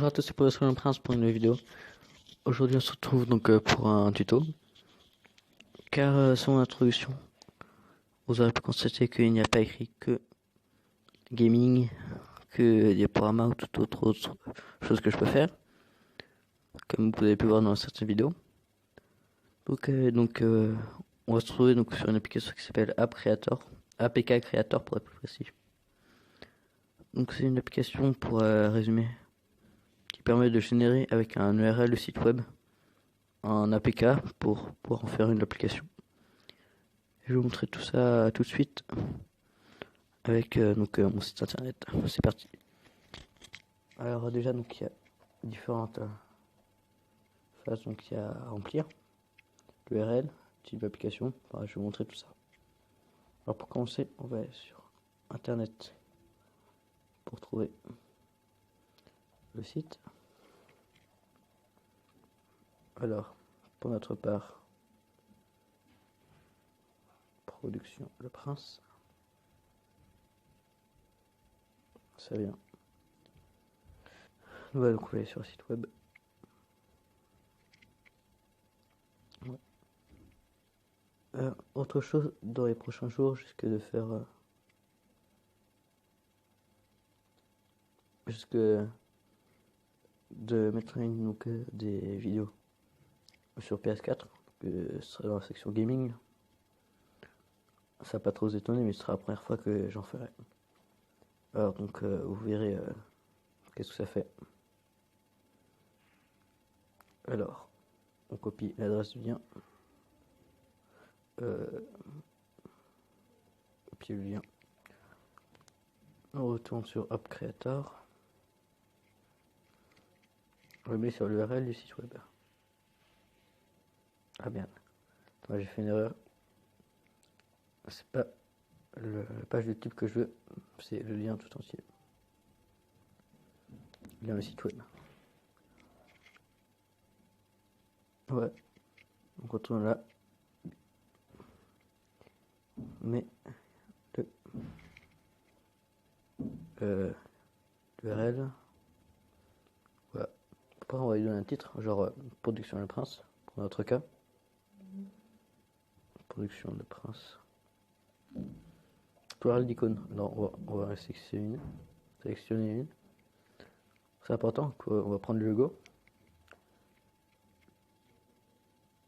Bonjour à tous, c'est Paul Prince pour une nouvelle vidéo. Aujourd'hui on se retrouve donc pour un tuto. Car sur mon introduction, vous aurez pu constater qu'il n'y a pas écrit que gaming, que diaporama ou toute autre chose que je peux faire. Comme vous avez pu voir dans certaines vidéos. Donc, on va se trouver donc sur une application qui s'appelle App Creator. APK Creator pour être plus précis. Donc c'est une application pour résumer qui permet de générer avec un URL le site web un APK pour pouvoir en faire une application. Je vais vous montrer tout ça tout de suite avec mon site internet. C'est parti. Alors déjà donc il y a différentes phases, donc il y a à remplir l'URL, type d'application. Enfin, je vais vous montrer tout ça. Alors pour commencer, on va aller sur internet pour trouver le site. Alors pour notre part, production Le Prince. Ça vient. On va donc aller sur le site web. Ouais. Autre chose dans les prochains jours, jusque de faire de mettre en ligne donc, des vidéos sur PS4, ce sera dans la section gaming. Ça va pas trop vous étonner, mais ce sera la première fois que j'en ferai. Alors donc vous verrez qu'est-ce que ça fait. Alors on copie l'adresse du lien, copier le lien, on retourne sur App Creator, on le met sur l'URL du site web. Ah bien, j'ai fait une erreur, c'est pas la page de type que je veux, c'est le lien tout entier, lien le site web. Ouais, on retourne là, mais l'URL, voilà. Après on va lui donner un titre, genre Production Le Prince, pour notre cas. Production Le Prince. Pluriel d'icônes. Alors on va sélectionner une. C'est important qu'on va prendre le logo.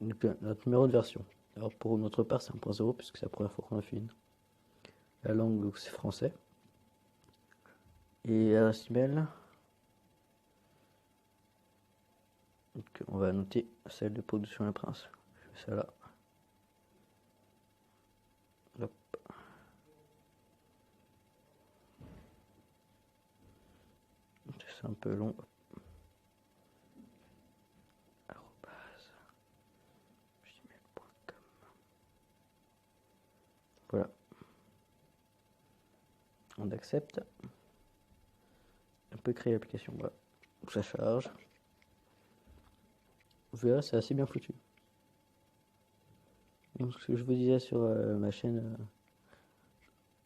Notre numéro de version. Alors pour notre part c'est 1.0 puisque c'est la première fois qu'on a fait une. La langue donc c'est français. Et l'adresse email. Donc on va noter celle de Production Le Prince. Je fais ça là. Hop. C'est un peu long. Voilà. On accepte. On peut créer l'application. Voilà. Ça charge. Vous verrez, c'est assez bien foutu. Donc ce que je vous disais sur ma chaîne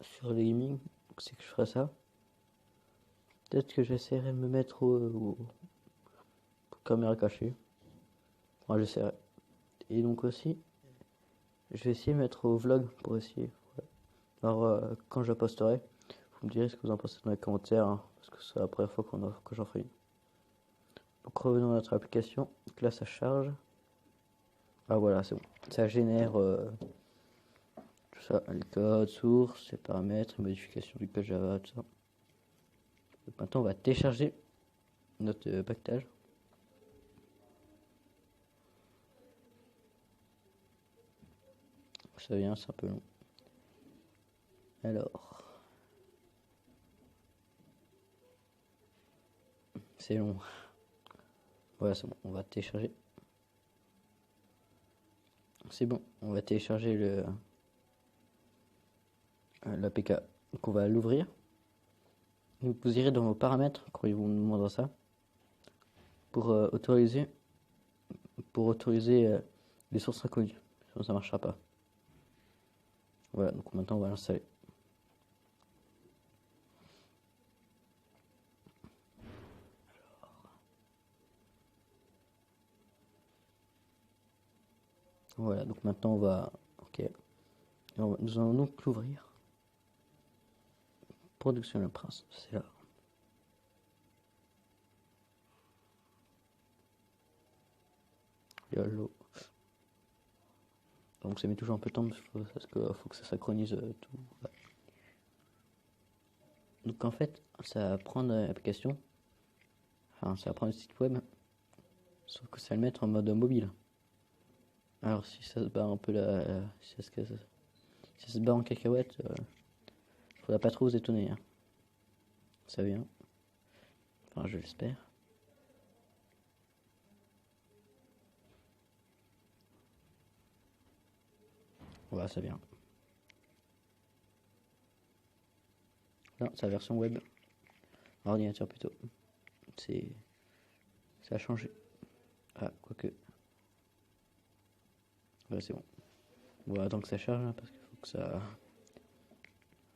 sur les gaming, c'est que je ferai ça. Peut-être que j'essaierai de me mettre aux caméras cachées. Enfin, j'essaierai. Et donc aussi, je vais essayer de mettre au vlog pour essayer. Ouais. Alors quand je la posterai, vous me direz ce que vous en pensez dans les commentaires, hein, parce que c'est la première fois que j'en fais une. Donc revenons à notre application. Donc là ça charge. Ah voilà, c'est bon. Ça génère tout ça, le code source, les paramètres, les modifications du code Java, tout ça. Donc maintenant on va télécharger notre paquetage. Ça vient, c'est un peu long. Alors, c'est long. Voilà, c'est bon, on va télécharger. C'est bon, on va télécharger l'APK. Donc on va l'ouvrir. Vous irez dans vos paramètres quand ils vous demandera ça pour autoriser les sources inconnues. Sinon ça ne marchera pas. Voilà, donc maintenant on va l'installer. Voilà, donc maintenant on va... Ok. Nous allons donc l'ouvrir. Production Le Prince, c'est là. Il y a l'eau. Donc ça met toujours un peu de temps parce qu'il faut que ça synchronise tout. Ouais. Donc en fait, ça va prendre l'application. Enfin, ça va prendre le site web. Sauf que ça va le mettre en mode mobile. Alors si ça se barre un peu si ça se barre en cacahuète, faudra pas trop vous étonner. Hein. Ça vient. Enfin, je l'espère. Voilà, ça vient. Non, c'est la version web. Ordinateur plutôt. Ça a changé. Ah, quoique. Voilà, c'est bon. On va attendre que ça charge hein, parce qu'il faut que ça.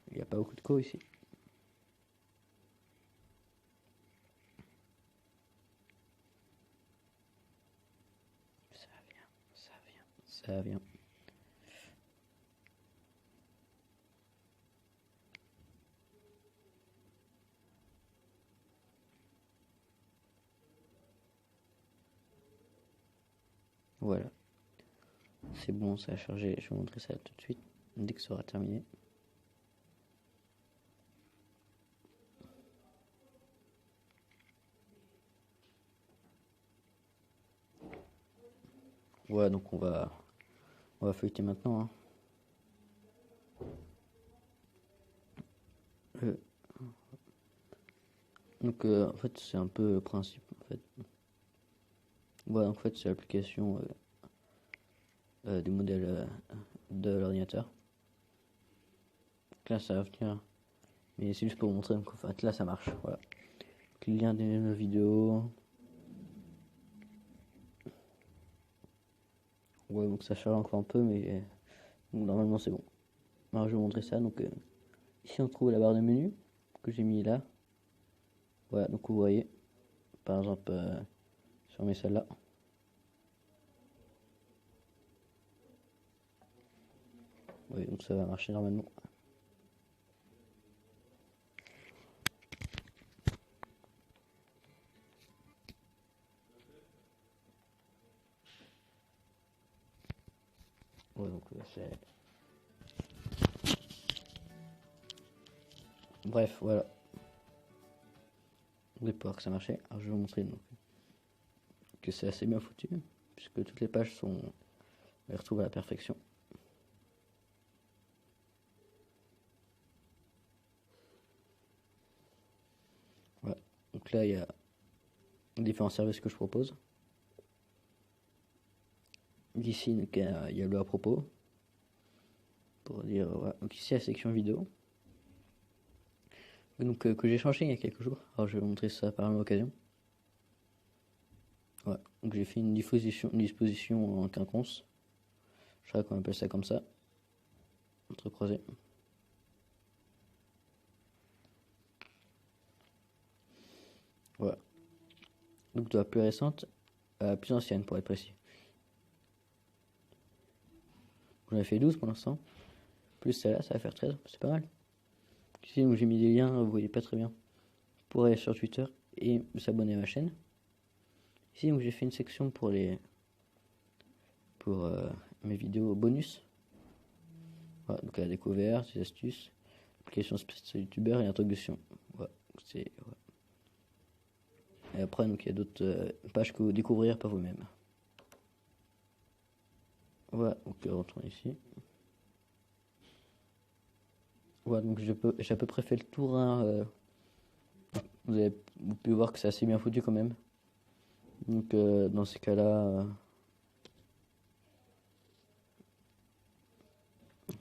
Il n'y a pas beaucoup de co ici. Ça vient, ça vient, ça vient. Voilà. C'est bon, ça a chargé. Je vais vous montrer ça tout de suite, dès que ça sera terminé. Voilà, donc on va feuilleter maintenant. Hein. Donc en fait c'est un peu le principe en fait. Voilà, en fait c'est l'application du modèle de l'ordinateur. Là ça va venir, mais c'est juste pour vous montrer. Donc en fait là ça marche. Voilà. Donc, le lien des vidéos. Ouais, donc ça charge encore un peu, mais normalement c'est bon. Alors je vais vous montrer ça. Donc ici on trouve la barre de menu que j'ai mis là. Voilà, donc vous voyez, par exemple, si on met celle-là. Oui, donc ça va marcher normalement. Ouais, donc c'est... Bref, voilà. Vous pouvez voir que ça marchait. Alors je vais vous montrer donc, que c'est assez bien foutu, puisque toutes les pages sont... On les retrouve à la perfection. Voilà. Donc là, il y a différents services que je propose. Ici, il y a le à propos. Pour dire, voilà. Donc ici, la section vidéo. Donc que j'ai changé il y a quelques jours. Alors je vais vous montrer ça par l'occasion. Ouais. Donc j'ai fait une disposition en quinconce. Je crois qu'on appelle ça comme ça. Entre croisés. Voilà. Donc de la plus récente à la plus ancienne pour être précis. J'en ai fait 12 pour l'instant. Plus celle-là, ça va faire 13. C'est pas mal. Ici où j'ai mis des liens, vous voyez pas très bien. Pour aller sur Twitter et s'abonner à ma chaîne. Ici où j'ai fait une section pour mes vidéos bonus. Voilà, donc la découverte, les astuces, application spéciale youtubeur et introduction. Voilà, c'est... Voilà. Et après, donc il y a d'autres pages que vous découvrirez par vous-même. Voilà, donc on retourne ici. Voilà, donc j'ai à peu près fait le tour. Hein, vous pouvez voir que c'est assez bien foutu quand même. Donc dans ces cas-là,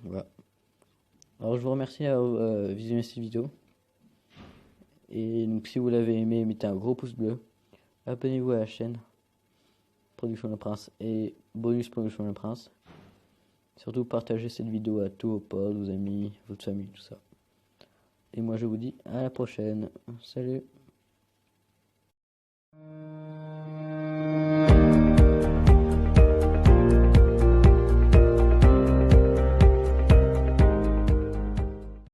voilà. Alors je vous remercie d'avoir visionné cette vidéo. Et donc si vous l'avez aimé, mettez un gros pouce bleu. Abonnez-vous à la chaîne Production Le Prince et Bonus Production Le Prince. Surtout partagez cette vidéo à tous vos potes, vos amis, votre famille, tout ça. Et moi je vous dis à la prochaine. Salut!